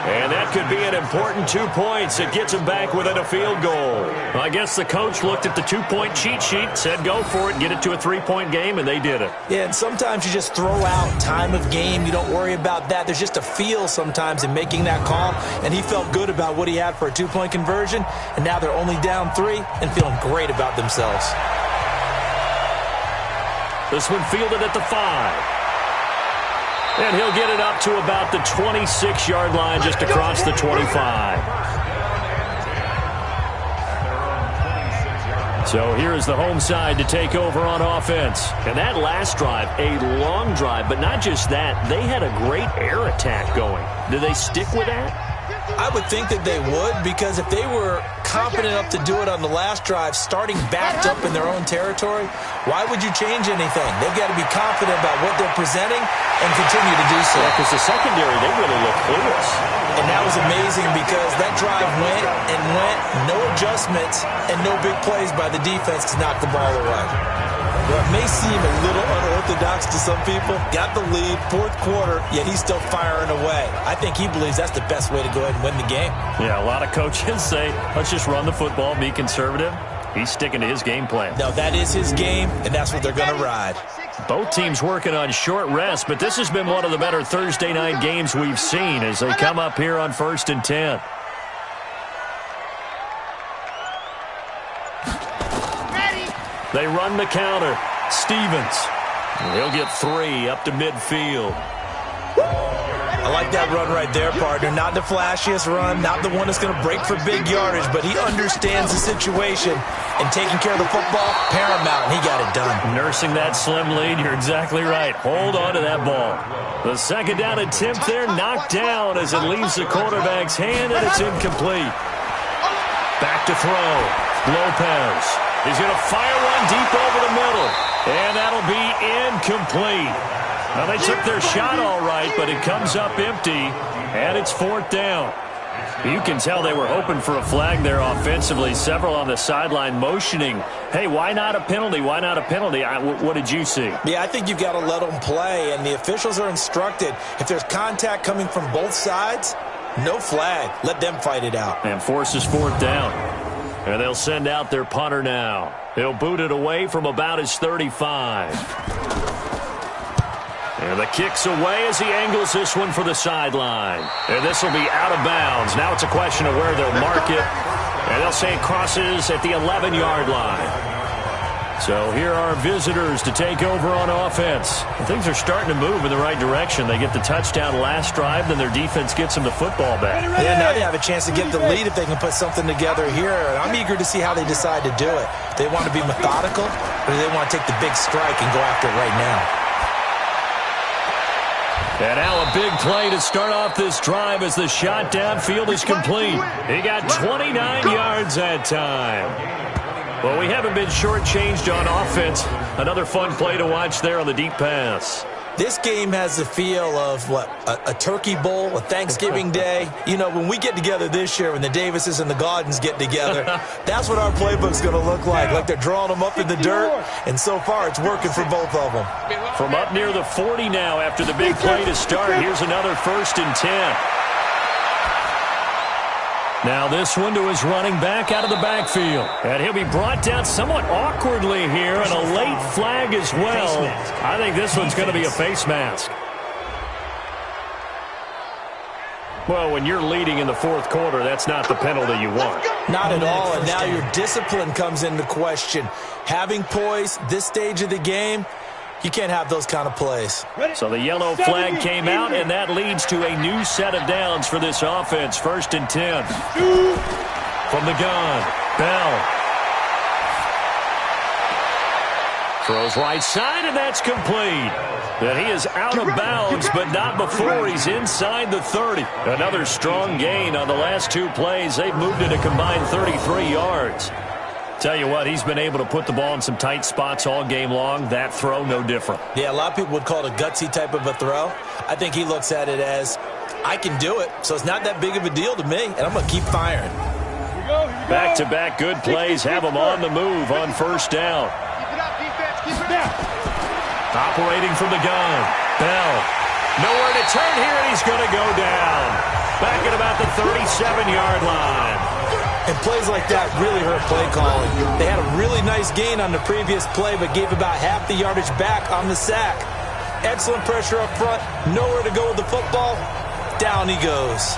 And that could be an important 2 points. It gets him back within a field goal. Well, I guess the coach looked at the 2-point cheat sheet, said go for it, get it to a 3-point game, and they did it. Yeah, and sometimes you just throw out time of game. You don't worry about that. There's just a feel sometimes in making that call, and he felt good about what he had for a 2-point conversion, and now they're only down 3 and feeling great about themselves. This one fielded at the 5. And he'll get it up to about the 26-yard line just across the 25. So here is the home side to take over on offense. And that last drive, a long drive, but not just that. They had a great air attack going. Do they stick with that? I would think that they would, because if they were confident enough to do it on the last drive, starting backed up in their own territory, why would you change anything? They've got to be confident about what they're presenting and continue to do so. Yeah, because the secondary, they really look clueless. And that was amazing because that drive went and went, no adjustments, and no big plays by the defense to knock the ball away. Well, it may seem a little unorthodox to some people. Got the lead, 4th quarter, yet he's still firing away. I think he believes that's the best way to go ahead and win the game. Yeah, a lot of coaches say, let's just run the football, be conservative. He's sticking to his game plan. No, that is his game, and that's what they're going to ride. Both teams working on short rest, but this has been one of the better Thursday night games we've seen as they come up here on 1st and 10. They run the counter. Stevens. He'll get 3 up to midfield. I like that run right there, partner. Not the flashiest run, not the one that's going to break for big yardage, but he understands the situation, and taking care of the football, paramount, and he got it done. Nursing that slim lead, you're exactly right. Hold on to that ball. The 2nd down attempt there knocked down as it leaves the quarterback's hand, and it's incomplete. Back to throw. Lopez. He's going to fire one deep over the middle, and that'll be incomplete. Now, they took their shot all right, but it comes up empty, and it's 4th down. You can tell they were hoping for a flag there offensively. Several on the sideline motioning, hey, why not a penalty? Why not a penalty? What did you see? Yeah, I think you've got to let them play, and the officials are instructed. If there's contact coming from both sides, no flag. Let them fight it out. And forces 4th down. And they'll send out their punter now. He'll boot it away from about his 35. And the kick's away as he angles this one for the sideline. And this will be out of bounds. Now it's a question of where they'll mark it. And they'll say it crosses at the 11-yard line. So here are visitors to take over on offense. Things are starting to move in the right direction. They get the touchdown last drive, then their defense gets them the football back. Yeah, now they have a chance to get the lead if they can put something together here. And I'm eager to see how they decide to do it. They want to be methodical, or do they want to take the big strike and go after it right now? And now a big play to start off this drive as the shot downfield is complete. He got 29 yards that time. Well, we haven't been shortchanged on offense. Another fun play to watch there on the deep pass. This game has the feel of, a turkey bowl, a Thanksgiving day. You know, when we get together this year, when the Davises and the Gaudens get together, that's what our playbook's going to look like they're drawing them up in the dirt, and so far it's working for both of them. From up near the 40 now after the big play to start, here's another 1st and 10. Now this one to his running back out of the backfield. And he'll be brought down somewhat awkwardly here, and a late flag as well. I think this one's going to be a face mask. Well, when you're leading in the 4th quarter, that's not the penalty you want. Not at all, and now your discipline comes into question. Having poise this stage of the game, you can't have those kind of plays. So the yellow flag came out, and that leads to a new set of downs for this offense. 1st and 10. From the gun, Bell. Throws right side, and that's complete. And he is out of bounds, but not before he's inside the 30. Another strong gain on the last 2 plays. They've moved it a combined 33 yards. Tell you what, he's been able to put the ball in some tight spots all game long. That throw, no different. Yeah, a lot of people would call it a gutsy type of a throw. I think he looks at it as, I can do it, so it's not that big of a deal to me, and I'm going to keep firing. Back-to-back good plays have him on the move on 1st down. Keep it up, defense. Keep it up. Operating from the gun, Bell. Nowhere to turn here, and he's going to go down. Back at about the 37-yard line. And plays like that really hurt play calling. They had a really nice gain on the previous play, but gave about half the yardage back on the sack. Excellent pressure up front. Nowhere to go with the football. Down he goes.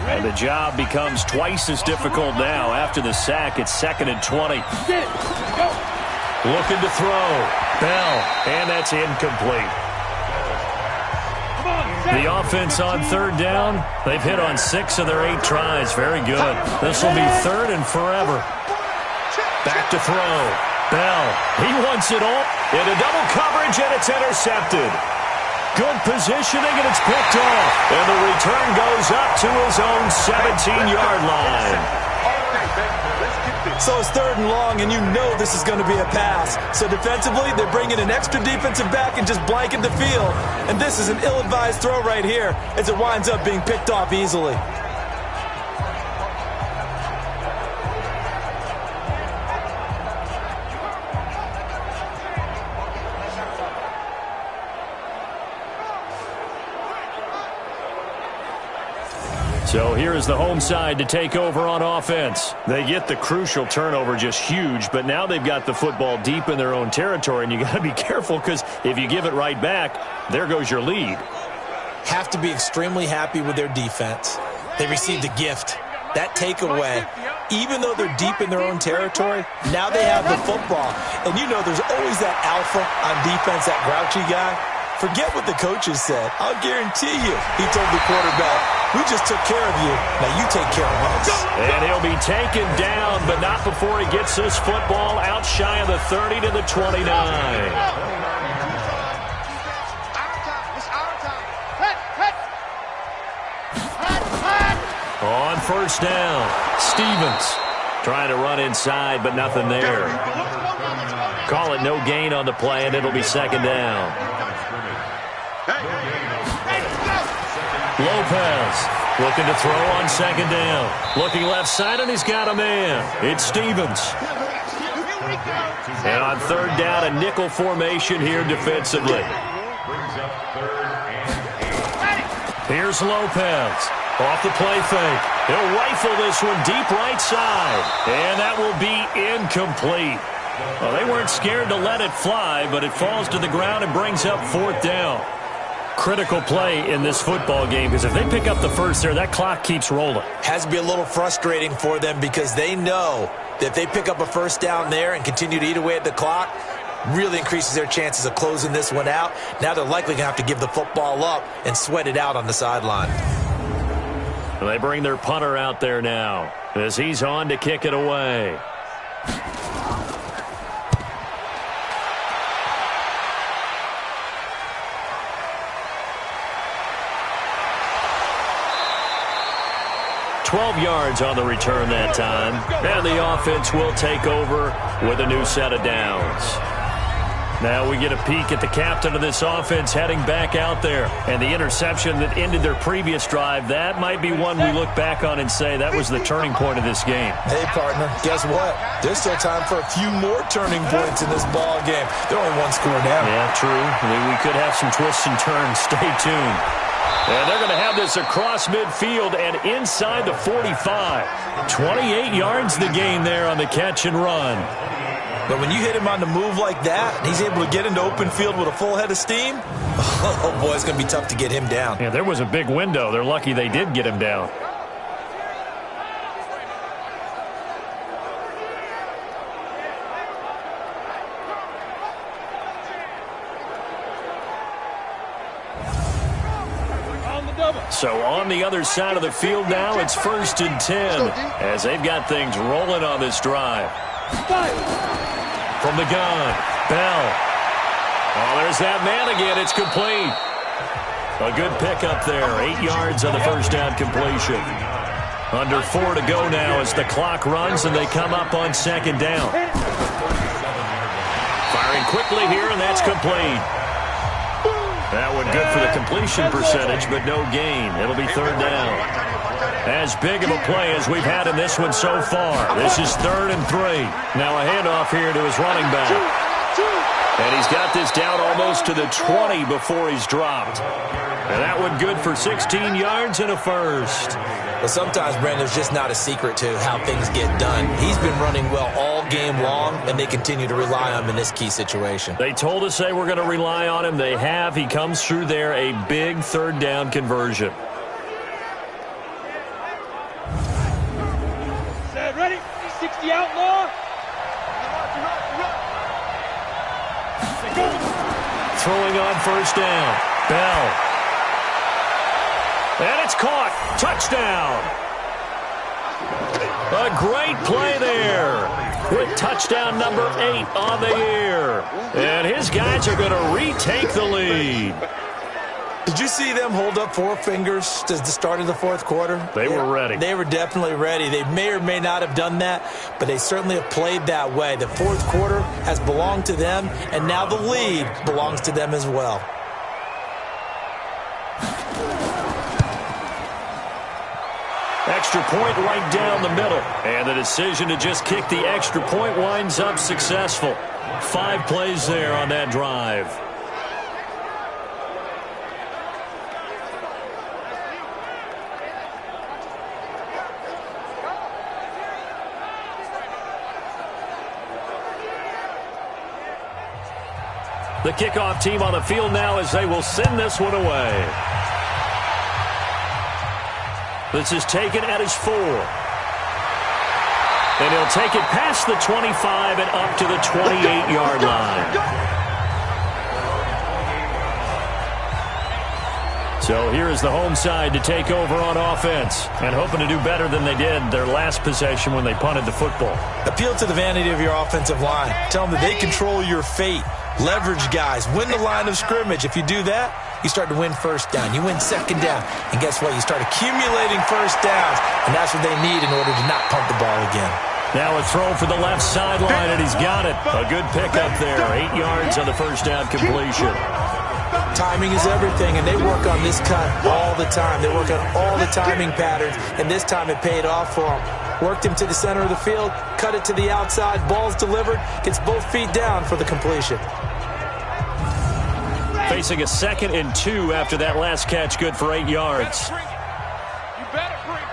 And the job becomes twice as difficult now. After the sack, it's 2nd and 20. Looking to throw. Bell. And that's incomplete. The offense on 3rd down, they've hit on 6 of their 8 tries. Very good. This will be 3rd and forever. Back to throw. Bell. He wants it all. Into double coverage, and it's intercepted. Good positioning, and it's picked off. And the return goes up to his own 17-yard line. So it's 3rd and long, and you know this is going to be a pass. So defensively, they're bringing an extra defensive back and just blanket the field. And this is an ill-advised throw right here as it winds up being picked off easily. So here is the home side to take over on offense. They get the crucial turnover, just huge, but now they've got the football deep in their own territory, and you got to be careful because if you give it right back, there goes your lead. Have to be extremely happy with their defense. They received a gift. That takeaway, even though they're deep in their own territory, now they have the football. And you know there's always that alpha on defense, that grouchy guy. Forget what the coaches said. I'll guarantee you, he told the quarterback, we just took care of you. Now you take care of us. And he'll be taken down, but not before he gets this football out shy of the 30 to the 29. On 1st down, Stevens trying to run inside, but nothing there. Call it no gain on the play, and it'll be 2nd down. Lopez looking to throw on 2nd down. Looking left side, and he's got a man. It's Stevens. And on 3rd down, a nickel formation here defensively. Here's Lopez. Off the play fake. He'll rifle this one deep right side. And that will be incomplete. Well, they weren't scared to let it fly, but it falls to the ground and brings up 4th down. Critical play in this football game, because if they pick up the first there, that clock keeps rolling. Has to be a little frustrating for them because they know that if they pick up a 1st down there and continue to eat away at the clock, really increases their chances of closing this one out. Now they're likely going to have to give the football up and sweat it out on the sideline. They bring their punter out there now as he's on to kick it away. 12 yards on the return that time. And the offense will take over with a new set of downs. Now we get a peek at the captain of this offense heading back out there. And the interception that ended their previous drive, that might be one we look back on and say that was the turning point of this game. Hey, partner, guess what? There's still time for a few more turning points in this ball game. They're only one score down. Yeah, true. We could have some twists and turns. Stay tuned. And they're going to have this across midfield and inside the 45. 28 yards the gain there on the catch and run. But when you hit him on the move like that, and he's able to get into open field with a full head of steam, oh, boy, it's going to be tough to get him down. Yeah, there was a big window. They're lucky they did get him down. So on the other side of the field now, it's 1st and 10 as they've got things rolling on this drive. From the gun, Bell. Oh, there's that man again. It's complete. A good pickup there. 8 yards on the first down completion. Under 4 to go now as the clock runs and they come up on 2nd down. Firing quickly here, and that's complete. That one good for the completion percentage, but no gain. It'll be 3rd down. As big of a play as we've had in this one so far. This is 3rd and 3. Now a handoff here to his running back. And he's got this down almost to the 20 before he's dropped. And that one good for 16 yards and a first. But sometimes, Brandon, there's just not a secret to how things get done. He's been running well all game long, and they continue to rely on him in this key situation. They told us they were going to rely on him. They have. He comes through there, a big 3rd down conversion. Ready? 60 outlaw. Throwing on 1st down. Bell. And it's caught. Touchdown. A great play there. With touchdown number 8 on the year. And his guys are going to retake the lead. Did you see them hold up 4 fingers to the start of the 4th quarter? They were ready. They were definitely ready. They may or may not have done that, but they certainly have played that way. The 4th quarter has belonged to them, and now the lead belongs to them as well. Extra point right down the middle. And the decision to just kick the extra point winds up successful. 5 plays there on that drive. The kickoff team on the field now as they will send this one away. This is taken at his 4. And he'll take it past the 25 and up to the 28-yard line. So here is the home side to take over on offense and hoping to do better than they did their last possession when they punted the football. Appeal to the vanity of your offensive line. Tell them that they control your fate. Leverage guys. Win the line of scrimmage. If you do that, you start to win 1st down. You win 2nd down. And guess what? You start accumulating 1st downs. And that's what they need in order to not punt the ball again. Now a throw for the left sideline, and he's got it. A good pickup there. 8 yards on the 1st down completion. Timing is everything, and they work on this cut all the time. They work on all the timing patterns, and this time it paid off for them. Worked him to the center of the field, cut it to the outside, ball's delivered, gets both feet down for the completion. Facing a 2nd and 2 after that last catch, good for 8 yards. You better bring it.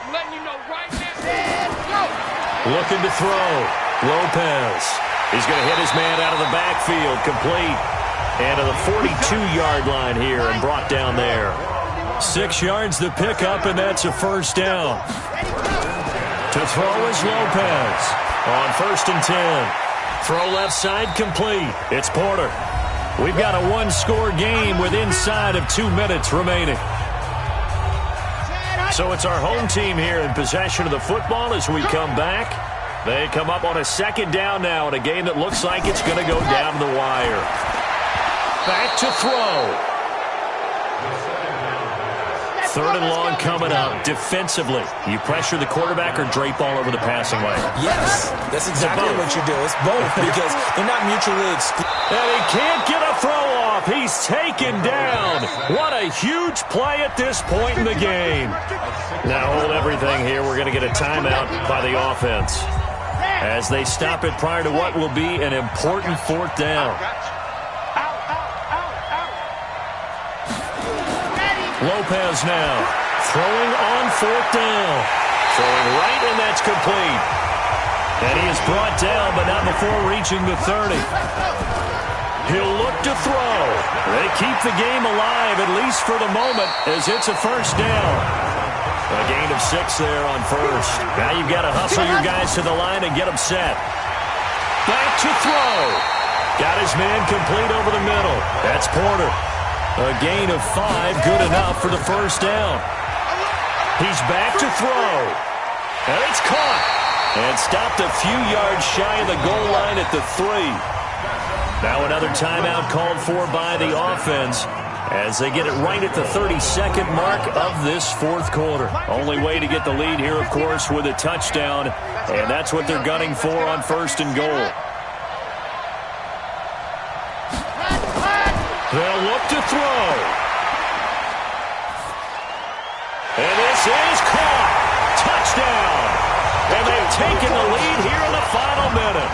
I'm letting you know right now. Looking to throw. Lopez. He's going to hit his man out of the backfield, complete. And to the 42-yard line here and brought down there. 6 yards the pickup, and that's a 1st down. To throw is Lopez on 1st and 10. Throw left side complete. It's Porter. We've got a 1-score game with inside of 2 minutes remaining. So it's our home team here in possession of the football as we come back. They come up on a 2nd down now in a game that looks like it's going to go down the wire. Back to throw. Third and long coming up. Defensively, you pressure the quarterback or drape all over the passing lane? Yes, that's exactly what you do. It's both because they're not mutually exclusive. And he can't get a throw off. He's taken down. What a huge play at this point in the game. Now hold everything here. We're going to get a timeout by the offense as they stop it prior to what will be an important fourth down. Lopez now throwing on fourth down. Throwing right, and that's complete. And he is brought down, but not before reaching the 30. He'll look to throw. They keep the game alive, at least for the moment, as it's a first down. A gain of 6 there on first. Now you've got to hustle your guys to the line and get them set. Back to throw. Got his man complete over the middle. That's Porter. A gain of 5, good enough for the first down. He's back to throw. And it's caught. And stopped a few yards shy of the goal line at the 3. Now another timeout called for by the offense as they get it right at the 32nd mark of this fourth quarter. Only way to get the lead here, of course, with a touchdown. And that's what they're gunning for on first and goal. They'll look to throw. And this is caught. Touchdown. And they've taken the lead here in the final minute.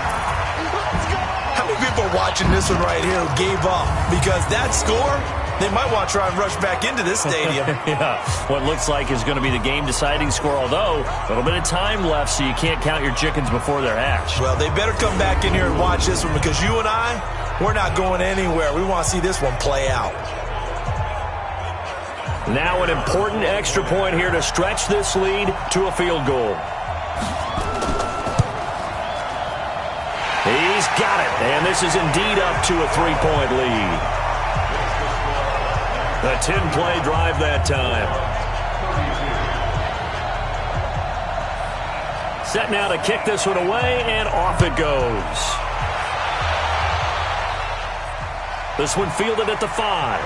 How many people are watching this one right here who gave up? Because that score, they might want to try and rush back into this stadium. Yeah, what looks like is going to be the game-deciding score, although a little bit of time left, so you can't count your chickens before they're hatched. Well, they better come back in here and watch this one because you and I, we're not going anywhere. We want to see this one play out. Now an important extra point here to stretch this lead to a field goal. He's got it, and this is indeed up to a 3-point lead. A 10-play drive that time. Set now to kick this one away, and off it goes. This one fielded at the 5.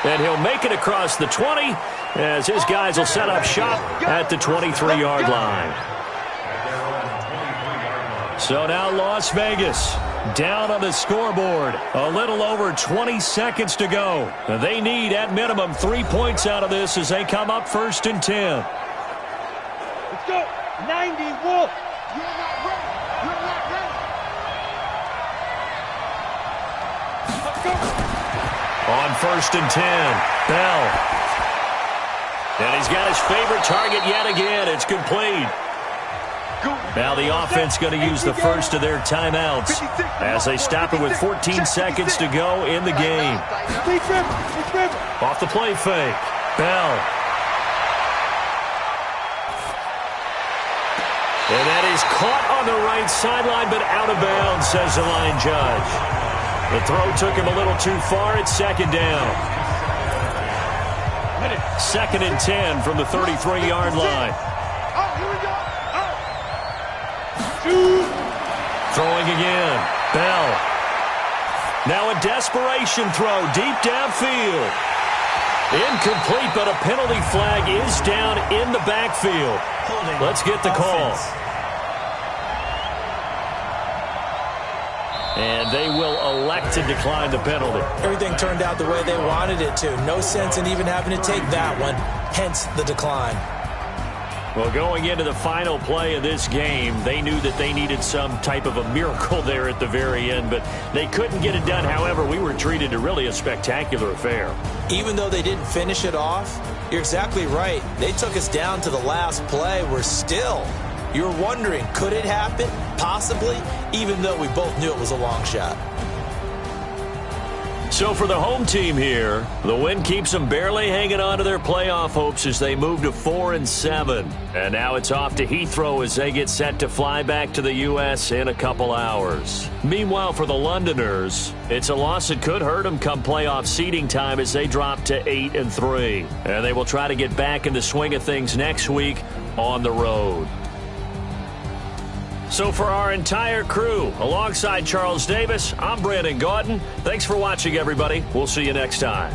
And he'll make it across the 20 as his guys will set up shop at the 23-yard line. So now Las Vegas down on the scoreboard. A little over 20 seconds to go. They need, at minimum, 3 points out of this as they come up first and 10. Let's go. 90, Wolf. You're not ready. You're not ready. Let's go. On first and 10, Bell. And he's got his favorite target yet again. It's complete. Now the offense going to use the first of their timeouts as they stop it with 14 seconds to go in the game. Off the play fake. Bell. And that is caught on the right sideline, but out of bounds, says the line judge. The throw took him a little too far. It's second down. Second and 10 from the 33-yard line. Throwing again. Bell. Now a desperation throw deep downfield. Incomplete, but a penalty flag is down in the backfield. Let's get the call. And they will elect to decline the penalty. Everything turned out the way they wanted it to. No sense in even having to take that one, hence the decline. Well, going into the final play of this game, they knew that they needed some type of a miracle there at the very end, but they couldn't get it done. However, we were treated to really a spectacular affair. Even though they didn't finish it off, you're exactly right. They took us down to the last play. We're still, you're wondering, could it happen? Possibly, even though we both knew it was a long shot. So for the home team here, the win keeps them barely hanging on to their playoff hopes as they move to 4-7. And now it's off to Heathrow as they get set to fly back to the U.S. in a couple hours. Meanwhile, for the Londoners, it's a loss that could hurt them come playoff seeding time as they drop to 8-3. And they will try to get back in the swing of things next week on the road. So for our entire crew, alongside Charles Davis, I'm Brandon Gaudin. Thanks for watching, everybody. We'll see you next time.